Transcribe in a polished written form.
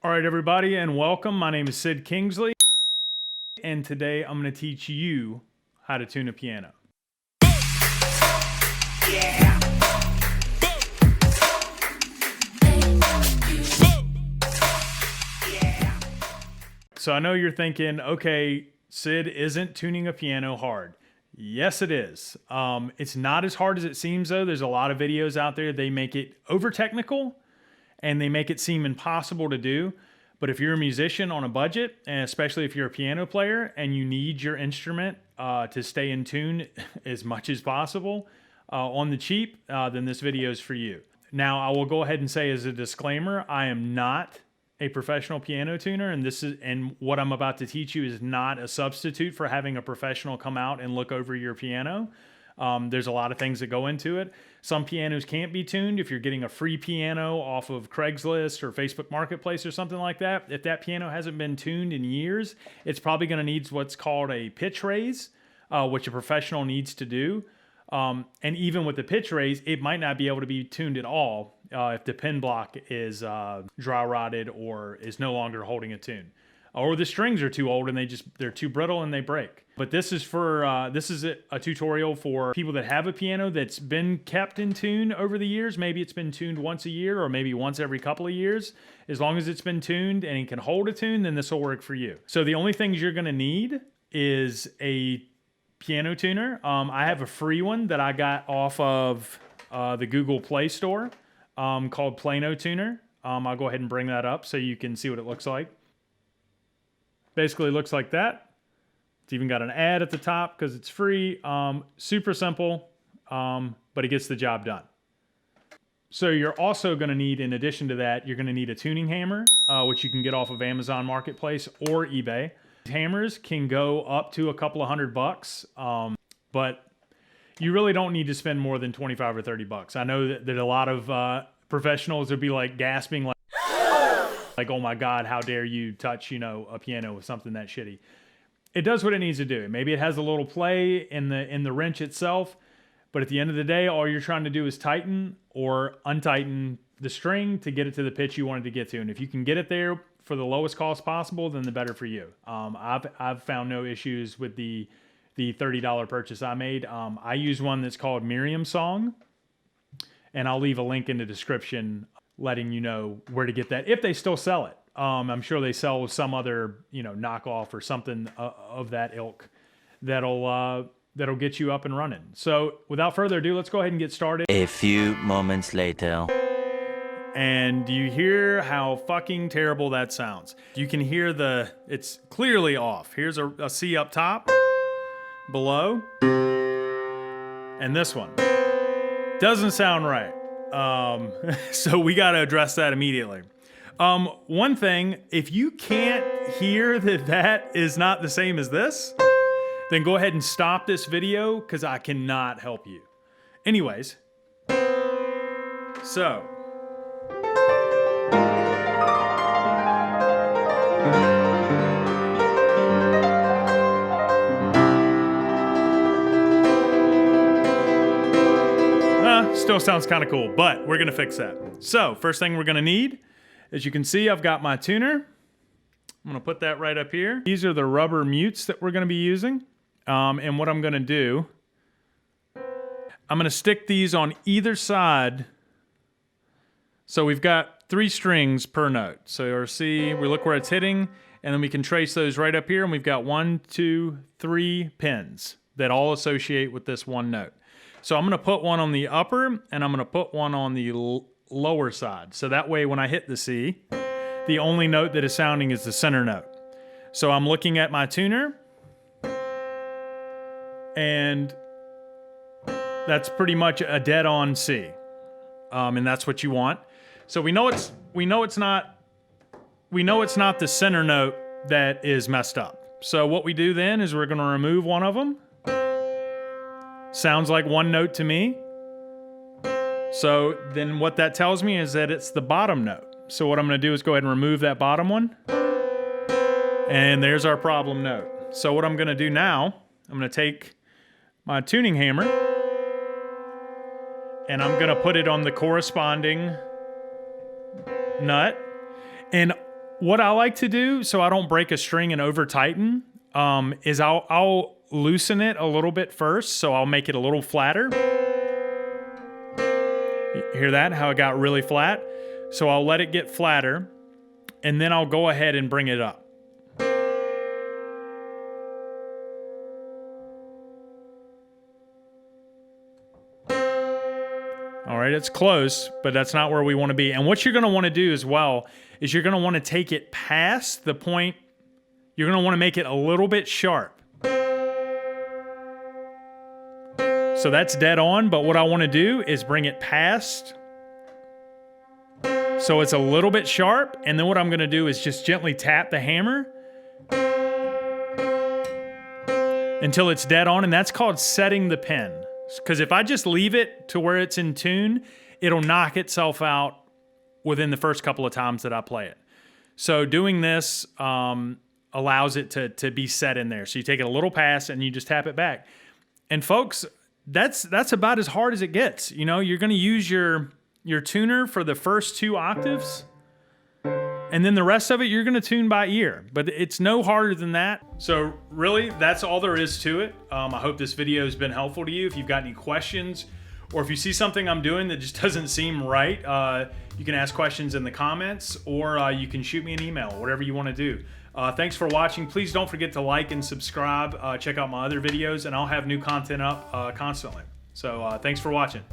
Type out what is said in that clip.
All right, everybody, and welcome. My name is Sid Kingsley, and today I'm going to teach you how to tune a piano. Yeah. So I know you're thinking, okay, Sid, isn't tuning a piano hard? Yes, it is. It's not as hard as it seems, though. There's a lot of videos out there. They make it over-technical, and they make it seem impossible to do. But if you're a musician on a budget, and especially if you're a piano player and you need your instrument to stay in tune as much as possible on the cheap, then this video is for you. Now, I will go ahead and say as a disclaimer, I am not a professional piano tuner, and what I'm about to teach you is not a substitute for having a professional come out and look over your piano. There's a lot of things that go into it. Some pianos can't be tuned. If you're getting a free piano off of Craigslist or Facebook Marketplace or something like that, if that piano hasn't been tuned in years, it's probably going to need what's called a pitch raise, which a professional needs to do. And even with the pitch raise, it might not be able to be tuned at all if the pin block is dry rotted or is no longer holding a tune. Or the strings are too old and they're too brittle and they break. But this is for this is a tutorial for people that have a piano that's been kept in tune over the years. Maybe it's been tuned once a year or maybe once every couple of years. As long as it's been tuned and it can hold a tune, then this will work for you. So the only things you're gonna need is a piano tuner. I have a free one that I got off of the Google Play Store called Plano Tuner. I'll go ahead and bring that up so you can see what it looks like. Basically looks like that. It's even got an ad at the top because it's free. Super simple, but it gets the job done. So you're also going to need, in addition to that, you're going to need a tuning hammer, which you can get off of Amazon Marketplace or eBay. Hammers can go up to a couple of $100, but you really don't need to spend more than 25 or 30 bucks. I know that a lot of professionals would be like gasping, like, oh my God, how dare you touch, a piano with something that shitty. It does what it needs to do. Maybe it has a little play in the wrench itself, but at the end of the day, all you're trying to do is tighten or untighten the string to get it to the pitch you want it to get to. And if you can get it there for the lowest cost possible, then the better for you. I've found no issues with the $30 purchase I made. I use one that's called Miriam Song, and I'll leave a link in the description letting you know where to get that, if they still sell it. I'm sure they sell some other, knockoff or something of that ilk that'll get you up and running. So without further ado, let's go ahead and get started. A few moments later. And do you hear how fucking terrible that sounds? You can hear it's clearly off. Here's a C up top, below, and this one. Doesn't sound right. So we got to address that immediately. One thing, if you can't hear that is not the same as this, then go ahead and stop this video because I cannot help you. Anyways, so. Still sounds kind of cool, but we're gonna fix that. So first thing we're gonna need, as you can see, I've got my tuner. I'm gonna put that right up here. These are the rubber mutes that we're gonna be using. And what I'm gonna do, I'm gonna stick these on either side. So we've got 3 strings per note. So our C, we look where it's hitting, and then we can trace those right up here, and we've got 1, 2, 3 pins that all associate with this one note. So I'm going to put one on the upper, and I'm going to put one on the lower side. So that way when I hit the C, the only note that is sounding is the center note. So I'm looking at my tuner, and that's pretty much a dead-on C. And that's what you want. So we know it's not the center note that is messed up. So what we do then is we're going to remove one of them. Sounds like one note to me. So then what that tells me is that it's the bottom note. So what I'm going to do is go ahead and remove that bottom one. And there's our problem note. So what I'm going to do now, I'm going to take my tuning hammer and I'm going to put it on the corresponding nut. And What I like to do so I don't break a string and over tighten is I'll loosen it a little bit first. So I'll make it a little flatter. Hear that? How it got really flat? So I'll let it get flatter and then I'll go ahead and bring it up. All right, it's close, but that's not where we want to be. And what you're going to want to do as well is you're going to want to take it past the point. You're going to want to make it a little bit sharp. So that's dead on, but what I want to do is bring it past. So it's a little bit sharp, and then what I'm going to do is just gently tap the hammer until it's dead on, and that's called setting the pin. Because if I just leave it to where it's in tune, it'll knock itself out within the first couple of times that I play it. So doing this allows it to be set in there. So you take it a little past and you just tap it back. And folks, that's about as hard as it gets. You know, you're going to use your tuner for the first 2 octaves. And then the rest of it, you're going to tune by ear. But it's no harder than that. So really, that's all there is to it. I hope this video has been helpful to you. If you've got any questions, or if you see something I'm doing that just doesn't seem right, you can ask questions in the comments, or you can shoot me an email, whatever you want to do. Thanks for watching. Please don't forget to like and subscribe. Check out my other videos, and I'll have new content up constantly. So thanks for watching.